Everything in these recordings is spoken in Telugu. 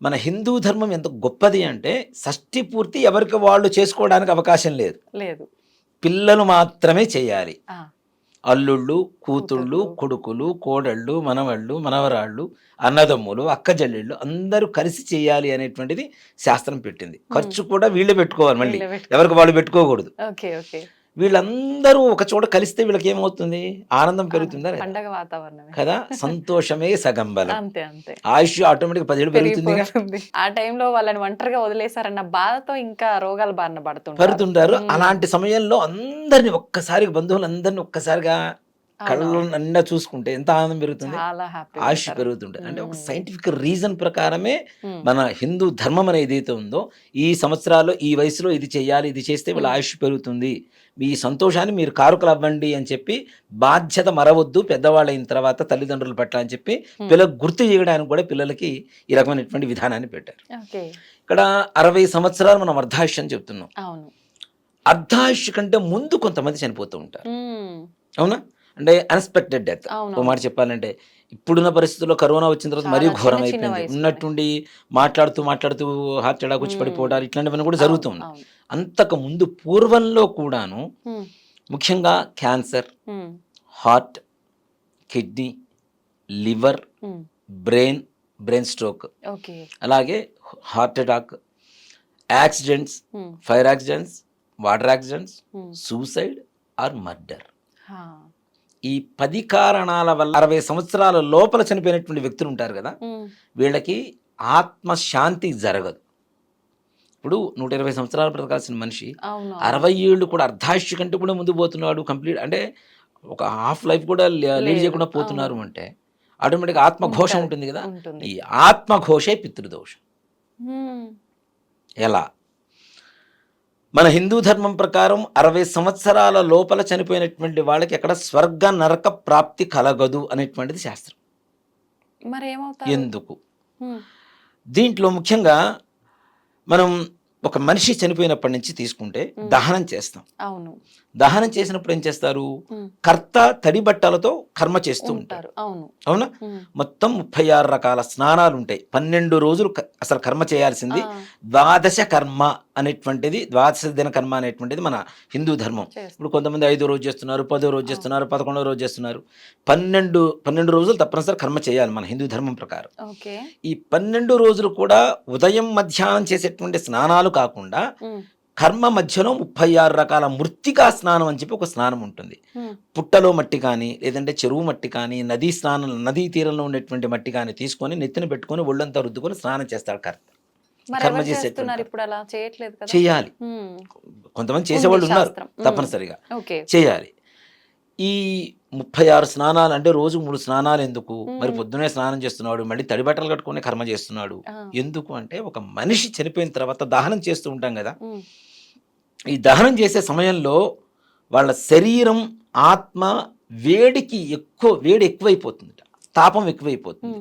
మన హిందూ ధర్మం ఎంత గొప్పది అంటే షష్ఠి పూర్తి ఎవరికి వాళ్ళు చేసుకోవడానికి అవకాశం లేదు. లేదు. పిల్లలు మాత్రమే చేయాలి. ఆ, అల్లుళ్ళు, కూతుళ్ళు, కొడుకులు, కోడళ్ళు, మనవళ్ళు, మనవరాళ్ళు, అన్నదమ్ములు, అక్కజల్లెళ్ళు అందరూ కలిసి చేయాలి అనేటువంటిది శాస్త్రం పెట్టింది. ఖర్చు కూడా వీళ్ళే పెట్టుకోవాలి, మళ్ళీ ఎవరికి వాళ్ళు పెట్టుకోకూడదు. Okay okay. వీళ్ళందరూ ఒక చోట కలిస్తే వీళ్ళకి ఏమవుతుంది? ఆనందం పెరుగుతుందా పండగ వాతావరణం కదా. సంతోషమే సగం బలం. అంతే అంతే. ఆయుష్ ఆటోమేటిక్ 10 ఏళ్ళు పెరుగుతుంది. ఆ టైంలో వాళ్ళని ఒంటరిగా వదిలేశారన్న బాధతో ఇంకా రోగాల బారిన పడుతుంటారు. అలాంటి సమయంలో అందరిని ఒక్కసారి, బంధువులందరినీ ఒక్కసారిగా కళ్ళు నిండా చూసుకుంటే ఎంత ఆనందం పెరుగుతుంది, ఆయుష్ పెరుగుతుంటుంది. అంటే ఒక సైంటిఫిక్ రీజన్ ప్రకారమే మన హిందూ ధర్మం అనేది ఏదైతే ఉందో, ఈ సంవత్సరాల్లో ఈ వయసులో ఇది చేయాలి, ఇది చేస్తే వీళ్ళ ఆయుష్ పెరుగుతుంది, మీ సంతోషాన్ని మీరు కారుకలు అవ్వండి అని చెప్పి, బాధ్యత మరవద్దు పెద్దవాళ్ళు అయిన తర్వాత తల్లిదండ్రుల పట్ల అని చెప్పి పిల్లలకు గుర్తు చేయడానికి కూడా పిల్లలకి ఈ రకమైనటువంటి విధానాన్ని పెట్టారు. ఇక్కడ 60 సంవత్సరాలు మనం అర్ధాయుష్యం చెప్తున్నాం. అర్ధాయుష్ కంటే ముందు కొంతమంది చనిపోతూ ఉంటారు. అవునా? అంటే అన్ఎక్స్పెక్టెడ్ డెత్. ఒక మాట చెప్పాలంటే ఇప్పుడున్న పరిస్థితుల్లో కరోనా వచ్చిన తర్వాత మరీ ఘోరం అయిపోయింది. ఉన్నట్టుండి మాట్లాడుతూ హార్ట్ అటాక్ వచ్చి పడిపోవడాలు ఇట్లాంటివన్నీ కూడా జరుగుతుంది. అంతకు ముందు పూర్వంలో కూడాను ముఖ్యంగా cancer, heart, kidney, liver, brain stroke, అలాగే heart attack, accidents, fire accidents, water accidents, suicide or murder. ఈ 10 కారణాల వల్ల 60 సంవత్సరాల లోపల చనిపోయినటువంటి వ్యక్తులు ఉంటారు కదా, వీళ్ళకి ఆత్మశాంతి జరగదు. ఇప్పుడు 120 సంవత్సరాలు బ్రతకాల్సిన మనిషి 60 ఏళ్ళు కూడా అర్ధాయుష్య కంటే కూడా ముందు పోతున్నాడు. కంప్లీట్ అంటే ఒక హాఫ్ లైఫ్ కూడా లీడ్ చేయకుండా పోతున్నారు అంటే ఆటోమేటిక్గా ఆత్మఘోష ఉంటుంది కదా. ఈ ఆత్మఘోషే పితృదోషం. ఎలా? మన హిందూ ధర్మం ప్రకారం 60 సంవత్సరాల లోపల చనిపోయినటువంటి వాళ్ళకి ఎక్కడ స్వర్గ నరక ప్రాప్తి కలగదు అనేటువంటిది శాస్త్రం. ఎందుకు? దీంట్లో ముఖ్యంగా మనం ఒక మనిషి చనిపోయినప్పటి నుంచి తీసుకుంటే దహనం చేస్తాం. దహనం చేసినప్పుడు ఏం చేస్తారు? కర్త తడి బట్టలతో కర్మ చేస్తూ ఉంటారు. అవునా? మొత్తం 36 రకాల స్నానాలు ఉంటాయి. 12 రోజులు అసలు కర్మ చేయాల్సింది. ద్వాదశ కర్మ అనేటువంటిది, ద్వాదశ దిన కర్మ అనేటువంటిది మన హిందూ ధర్మం. ఇప్పుడు కొంతమంది 5వ రోజు చేస్తున్నారు, 10వ రోజు చేస్తున్నారు, 11వ రోజు చేస్తున్నారు. 12 రోజులు తప్పనిసరి కర్మ చేయాలి మన హిందూ ధర్మం ప్రకారం. ఈ 12 రోజులు కూడా ఉదయం మధ్యాహ్నం చేసేటువంటి స్నానాలు కాకుండా కర్మ మధ్యలో 36 రకాల మృత్తికా స్నానం అని చెప్పి ఒక స్నానం ఉంటుంది. పుట్టలో మట్టి కానీ, లేదంటే చెరువు మట్టి కానీ, నదీ తీరంలో ఉండేటువంటి మట్టి కానీ తీసుకొని నెత్తిన పెట్టుకొని ఒళ్ళంతా రుద్దుకొని స్నానం చేస్తాడు కర్త. కర్మ చేయాలి. కొంతమంది చేసేవాళ్ళు ఉన్నారు, తప్పనిసరిగా చేయాలి. ఈ 36 స్నానాలు అంటే రోజు 3 స్నానాలు ఎందుకు? మరి పొద్దునే స్నానం చేస్తున్నాడు, మళ్ళీ తడి బట్టలు కట్టుకుని కర్మ చేస్తున్నాడు ఎందుకు అంటే, ఒక మనిషి చనిపోయిన తర్వాత దహనం చేస్తూ ఉంటాం కదా, ఈ దహనం చేసే సమయంలో వాళ్ళ శరీరం, ఆత్మ వేడి ఎక్కువైపోతుంది, తాపం ఎక్కువైపోతుంది.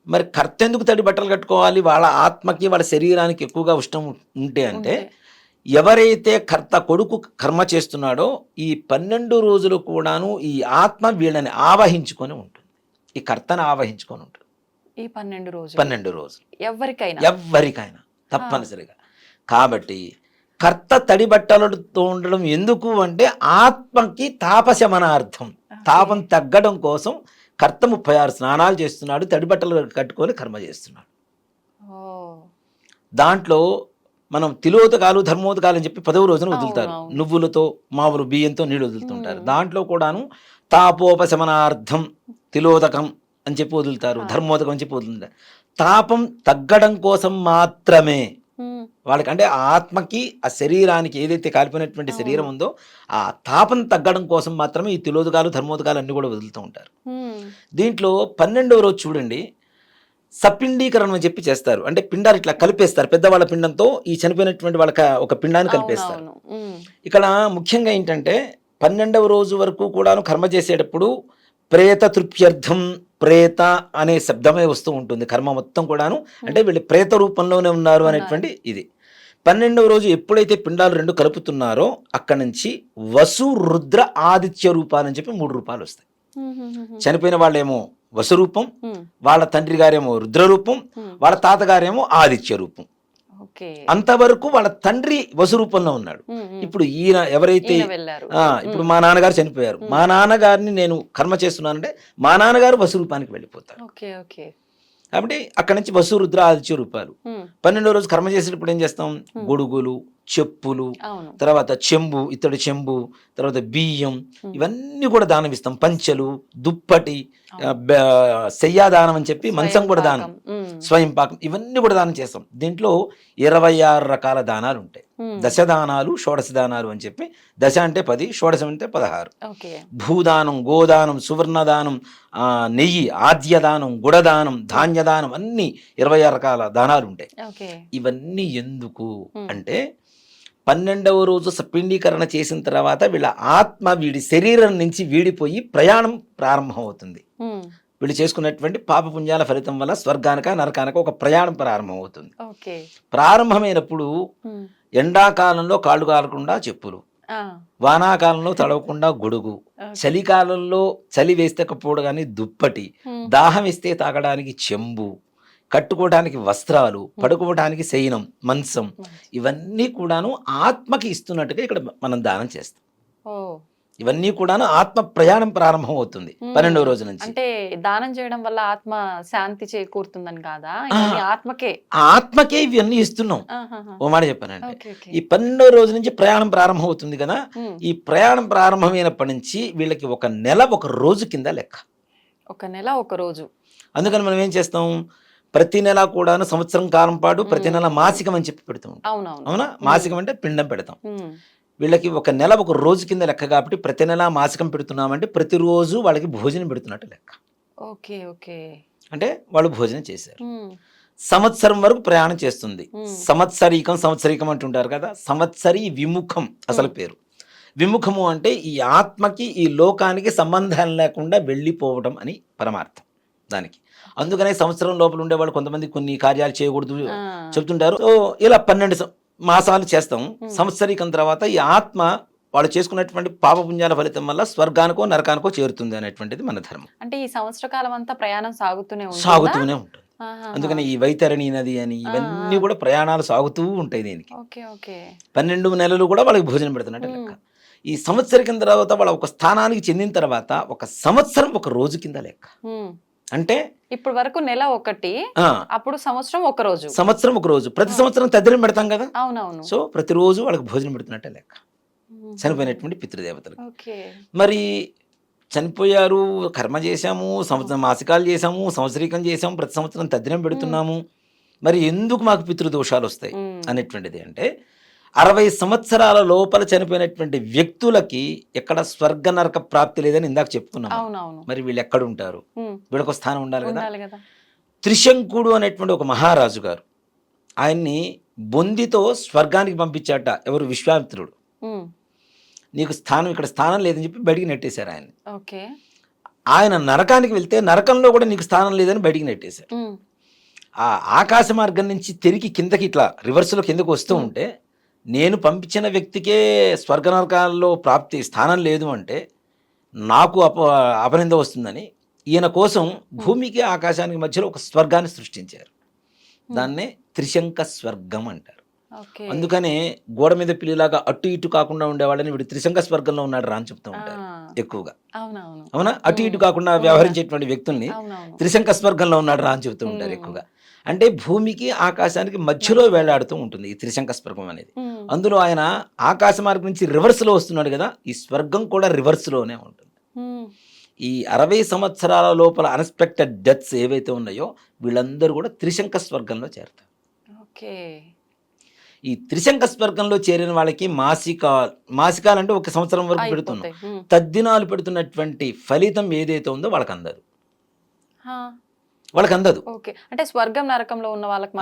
మరి కర్త ఎందుకు తడి బట్టలు కట్టుకోవాలి? వాళ్ళ ఆత్మకి వాళ్ళ శరీరానికి ఎక్కువగా ఉష్ణం ఉంటే అంటే, ఎవరైతే కర్త కొడుకు కర్మ చేస్తున్నాడో ఈ 12 రోజులు కూడాను ఈ ఆత్మ వీళ్ళని ఆవహించుకొని ఉంటుంది, ఈ కర్తను ఆవహించుకొని ఉంటుంది. ఈ 12 రోజులు ఎవరికైనా తప్పనిసరిగా. కాబట్టి కర్త తడి బట్టలతో ఉండడం ఎందుకు అంటే, ఆత్మకి తాపశమనార్థం, తాపం తగ్గడం కోసం కర్త 36 స్నానాలు చేస్తున్నాడు, తడి బట్టలు కట్టుకొని కర్మ చేస్తున్నాడు. దాంట్లో మనం తిలోదకాలు, ధర్మోదకాలు అని చెప్పి 10వ రోజున వదులుతారు. నువ్వులతో, మామూలు బియ్యంతో నీళ్ళు వదులుతుంటారు. దాంట్లో కూడాను తాపోపశమనార్థం తిలోదకం అని చెప్పి వదులుతారు, ధర్మోదకం అని చెప్పి వదులుతారు. తాపం తగ్గడం కోసం మాత్రమే వాళ్ళకి, అంటే ఆత్మకి, ఆ శరీరానికి ఏదైతే కాలిపోయినటువంటి శరీరం ఉందో ఆ తాపం తగ్గడం కోసం మాత్రమే ఈ తిలోదకాలు, ధర్మోదకాలు అన్ని కూడా వదులుతూ ఉంటారు. దీంట్లో 12వ రోజు చూడండి, సపిండీకరణం అని చెప్పి చేస్తారు. అంటే పిండాలు ఇట్లా కలిపేస్తారు, పెద్దవాళ్ళ పిండంతో ఈ చనిపోయినటువంటి వాళ్ళకి ఒక పిండాన్ని కలిపేస్తారు. ఇక్కడ ముఖ్యంగా ఏంటంటే 12వ రోజు వరకు కూడాను కర్మ చేసేటప్పుడు ప్రేత తృప్త్యర్థం, ప్రేత అనే శబ్దమే వస్తూ ఉంటుంది కర్మ మొత్తం కూడాను. అంటే వీళ్ళు ప్రేత రూపంలోనే ఉన్నారు అనేటువంటి ఇది. 12వ రోజు ఎప్పుడైతే పిండాలు 2 కలుపుతున్నారో అక్కడి నుంచి వసు, రుద్ర, ఆదిత్య రూపాలని చెప్పి 3 రూపాలు వస్తాయి. చనిపోయిన వాళ్ళేమో వసురూపం, వాళ్ళ తండ్రి గారేమో రుద్రరూపం, వాళ్ళ తాతగారేమో ఆదిత్య రూపం. అంతవరకు వాళ్ళ తండ్రి వసురూపంలో ఉన్నాడు. ఇప్పుడు ఈయన ఎవరైతే ఇప్పుడు మా నాన్నగారు చనిపోయారు, మా నాన్నగారిని నేను కర్మ చేస్తున్నానంటే మా నాన్నగారు వసురూపానికి వెళ్ళిపోతారు. కాబట్టి అక్కడి నుంచి వసు రుద్ర ఆదిత్య రూపాలు. 12వ రోజు కర్మ చేసేటప్పుడు ఏం చేస్తాం? గొడుగులు, చెప్పులు, తర్వాత చెంబు, ఇత్తడి చెంబు, తర్వాత బియ్యం, ఇవన్నీ కూడా దానం ఇస్తాం. పంచెలు, దుప్పటి, శయ్యాదానం అని చెప్పి మంచం కూడా దానం, స్వయం పాకం, ఇవన్నీ కూడా దానం చేస్తాం. దీంట్లో 26 రకాల దానాలు ఉంటాయి. దశదానాలు, షోడశ దానాలు అని చెప్పి, దశ అంటే 10, షోడశం అంటే 16. భూదానం, గోదానం, సువర్ణదానం, నెయ్యి, ఆద్యదానం, గుడదానం, ధాన్యదానం, అన్ని 26 రకాల దానాలు ఉంటాయి. ఇవన్నీ ఎందుకు అంటే 12వ రోజు సపిండీకరణ చేసిన తర్వాత వీళ్ళ ఆత్మ వీడి శరీరం నుంచి వీడిపోయి ప్రయాణం ప్రారంభం అవుతుంది. వీళ్ళు చేసుకున్నటువంటి పాపపుణ్యాల ఫలితం వల్ల స్వర్గానిక నరకానిక ఒక ప్రయాణం ప్రారంభం అవుతుంది. ప్రారంభమైనప్పుడు ఎండాకాలంలో కాళ్ళు కాలకుండా చెప్పులు, వానాకాలంలో తడవకుండా గొడుగు, చలికాలంలో చలి వేస్తకపోవడం కానీ దుప్పటి, దాహం ఇస్తే తాగడానికి చెంబు, కట్టుకోవడానికి వస్త్రాలు, పడుకోవడానికి శయనం, మంచం, ఇవన్నీ కూడాను ఆత్మకి ఇస్తున్నట్టుగా ఇక్కడ మనం దానం చేస్తాం. ఇవన్నీ కూడాను ఆత్మ ప్రయాణం ప్రారంభం అవుతుంది 12వ రోజు నుంచి. అంటే దానం చేయడం వల్ల ఆత్మ శాంతి చేకూరుతుందని కాదా? ఆత్మకే ఇవన్నీ ఇస్తున్నాం. ఓ మాట చెప్పానండి, ఈ 12వ రోజు నుంచి ప్రయాణం ప్రారంభం అవుతుంది కదా. ఈ ప్రయాణం ప్రారంభమైనప్పటి నుంచి వీళ్ళకి 1 నెల 1 రోజు కింద లెక్క. 1 నెల 1 రోజు. అందుకని మనం ఏం చేస్తాం? ప్రతి నెల కూడాను సంవత్సరం కాలం పాటు ప్రతి నెల మాసికం అని చెప్పి పెడుతూ ఉంటాం. అవునా? మాసికం అంటే పిండం పెడతాం. వీళ్ళకి 1 నెల 1 రోజు కింద లెక్క కాబట్టి ప్రతి నెల మాసికం పెడుతున్నామంటే ప్రతిరోజు వాళ్ళకి భోజనం పెడుతున్నట్టు లెక్క. అంటే వాళ్ళు భోజనం చేశారు. సంవత్సరం వరకు ప్రయాణం చేస్తుంది. సంవత్సరీకం అంటుంటారు కదా. సంవత్సరీ విముఖం అసలు పేరు. విముఖము అంటే ఈ ఆత్మకి ఈ లోకానికి సంబంధం లేకుండా వెళ్ళిపోవడం అని పరమార్థం దానికి. అందుకనే సంవత్సరం లోపల ఉండేవాళ్ళు కొంతమంది కొన్ని కార్యాలు చేయకూడదు చెప్తుంటారు. సో ఇలా 12 మాసాలు చేస్తాం. సంవత్సరీకం తర్వాత ఈ ఆత్మ వాళ్ళు చేసుకున్నటువంటి పాపపుణ్యాల ఫలితం వల్ల స్వర్గానికో నరకానికో చేరుతుంది అనేటువంటిది మన ధర్మం. అంటే ఈ సంవత్సర కాలం అంతా ప్రయాణం సాగుతూనే ఉంటుంది. అందుకని ఈ వైతరణి నది అని ఇవన్నీ కూడా ప్రయాణాలు సాగుతూ ఉంటాయి. దీనికి 12 నెలలు కూడా వాళ్ళకి భోజనం పెడుతున్నట్టు లెక్క. ఈ సంవత్సరం తర్వాత వాళ్ళ ఒక స్థానానికి చెందిన తర్వాత 1 సంవత్సరం 1 రోజు కింద లెక్క. అంటే ఇప్పుడు వరకు నెల 1, అప్పుడు సంవత్సరం 1 రోజు. సంవత్సరం 1 రోజు. ప్రతి సంవత్సరం తద్దినం పెడతాం కదా. సో ప్రతిరోజు వాళ్ళకి భోజనం పెడుతున్నట్టే లెక్క చనిపోయినటువంటి పితృదేవతలు. మరి చనిపోయారు, కర్మ చేశాము, సంవత్సరం మాసికాలు చేశాము, సంవత్సరీకం చేశాము, ప్రతి సంవత్సరం తద్దినం పెడుతున్నాము, మరి ఎందుకు మాకు పితృదోషాలు వస్తాయి అనేటువంటిది అంటే 60 సంవత్సరాల లోపల చనిపోయినటువంటి వ్యక్తులకి ఎక్కడ స్వర్గ నరక ప్రాప్తి లేదని ఇందాక చెప్పుకున్నాం. మరి వీళ్ళు ఎక్కడ ఉంటారు? వీళ్ళకు స్థానం ఉండాలి కదా. త్రిశంకుడు అనేటువంటి ఒక మహారాజు గారు ఆయన్ని బొందితో స్వర్గానికి పంపించాట. ఎవరు? విశ్వామిత్రుడు. నీకు స్థానం ఇక్కడ స్థానం లేదని చెప్పి బయటికి నెట్టేశారు ఆయన్ని. ఆయన నరకానికి వెళ్తే నరకంలో కూడా నీకు స్థానం లేదని బయటికి నెట్టేశారు. ఆ ఆకాశ మార్గం నుంచి తిరిగి కిందకి ఇట్లా రివర్స్లో కిందకి వస్తూ ఉంటే నేను పంపించిన వ్యక్తికే స్వర్గ నరకాల్లో ప్రాప్తి స్థానం లేదు అంటే నాకు అపనింద వస్తుందని ఈయన కోసం భూమికి ఆకాశానికి మధ్యలో ఒక స్వర్గాన్ని సృష్టించారు. దాన్నే త్రిశంక స్వర్గం అంటారు. అందుకనే గోడ మీద పిల్లిలాగా అటు ఇటు కాకుండా ఉండేవాళ్ళని వీడు త్రిశంక స్వర్గంలో ఉన్నాడు రా అని చెప్తూ ఉంటారు ఎక్కువగా. అవునా? అటు ఇటు కాకుండా వ్యవహరించేటువంటి వ్యక్తుల్ని త్రిశంక స్వర్గంలో ఉన్నాడు రా అని చెప్తూ ఉంటారు ఎక్కువగా. అంటే భూమికి ఆకాశానికి మధ్యలో వేలాడుతూ ఉంటుంది ఈ త్రిశంక స్వర్గం అనేది. అందులో ఆయన ఆకాశ మార్గం నుంచి రివర్స్ లో వస్తున్నాడు కదా, ఈ స్వర్గం కూడా రివర్స్ లోనే ఉంటుంది. ఈ 60 సంవత్సరాల లోపల అన్ఎక్స్పెక్టెడ్ డెత్స్ ఏవైతే ఉన్నాయో వీళ్ళందరూ కూడా త్రిశంక స్వర్గంలో చేరుతారు. ఈ త్రిశంక స్వర్గంలో చేరిన వాళ్ళకి మాసికాలు అంటే 1 సంవత్సరం వరకు పెడుతున్నాం. తద్దినాలు పెడుతున్నటువంటి ఫలితం ఏదైతే ఉందో వాళ్ళకి అందదు. అంటే స్వర్గం నరకంలో ఉన్న వాళ్ళకి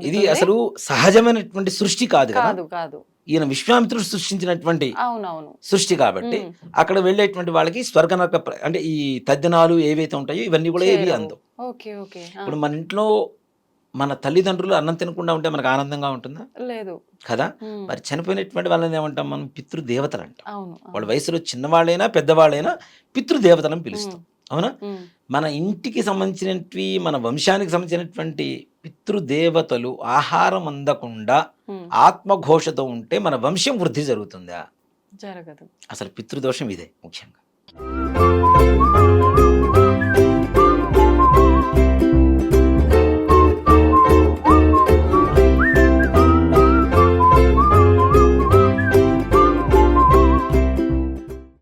ఇది అసలు సహజమైనటువంటి సృష్టి కాదు కాదు. ఈయన విశ్వామిత్రుడు సృష్టించినటువంటి సృష్టి కాబట్టి అక్కడ వెళ్ళేటువంటి వాళ్ళకి స్వర్గ నరక అంటే ఈ తద్దినాలు ఏవైతే ఉంటాయో ఇవన్నీ కూడా ఏవి అందవు. ఇప్పుడు మన ఇంట్లో మన తల్లిదండ్రులు అన్నం తినకుండా ఉంటే మనకు ఆనందంగా ఉంటుందా? లేదు కదా. మరి చనిపోయినటువంటి వాళ్ళని ఏమంటాం మనం? పితృదేవతలు అంటాం. వాళ్ళ వయసులో చిన్నవాళ్ళైనా పెద్దవాళ్ళైనా పితృదేవతలను పిలుస్తాం. అవునా? మన ఇంటికి సంబంధించినవి, మన వంశానికి సంబంధించినటువంటి పితృదేవతలు ఆహారం అందకుండా ఆత్మఘోషతో ఉంటే మన వంశం వృద్ధి జరుగుతుందా? జరగదు. అసలు పితృదోషం ఇదే ముఖ్యంగా.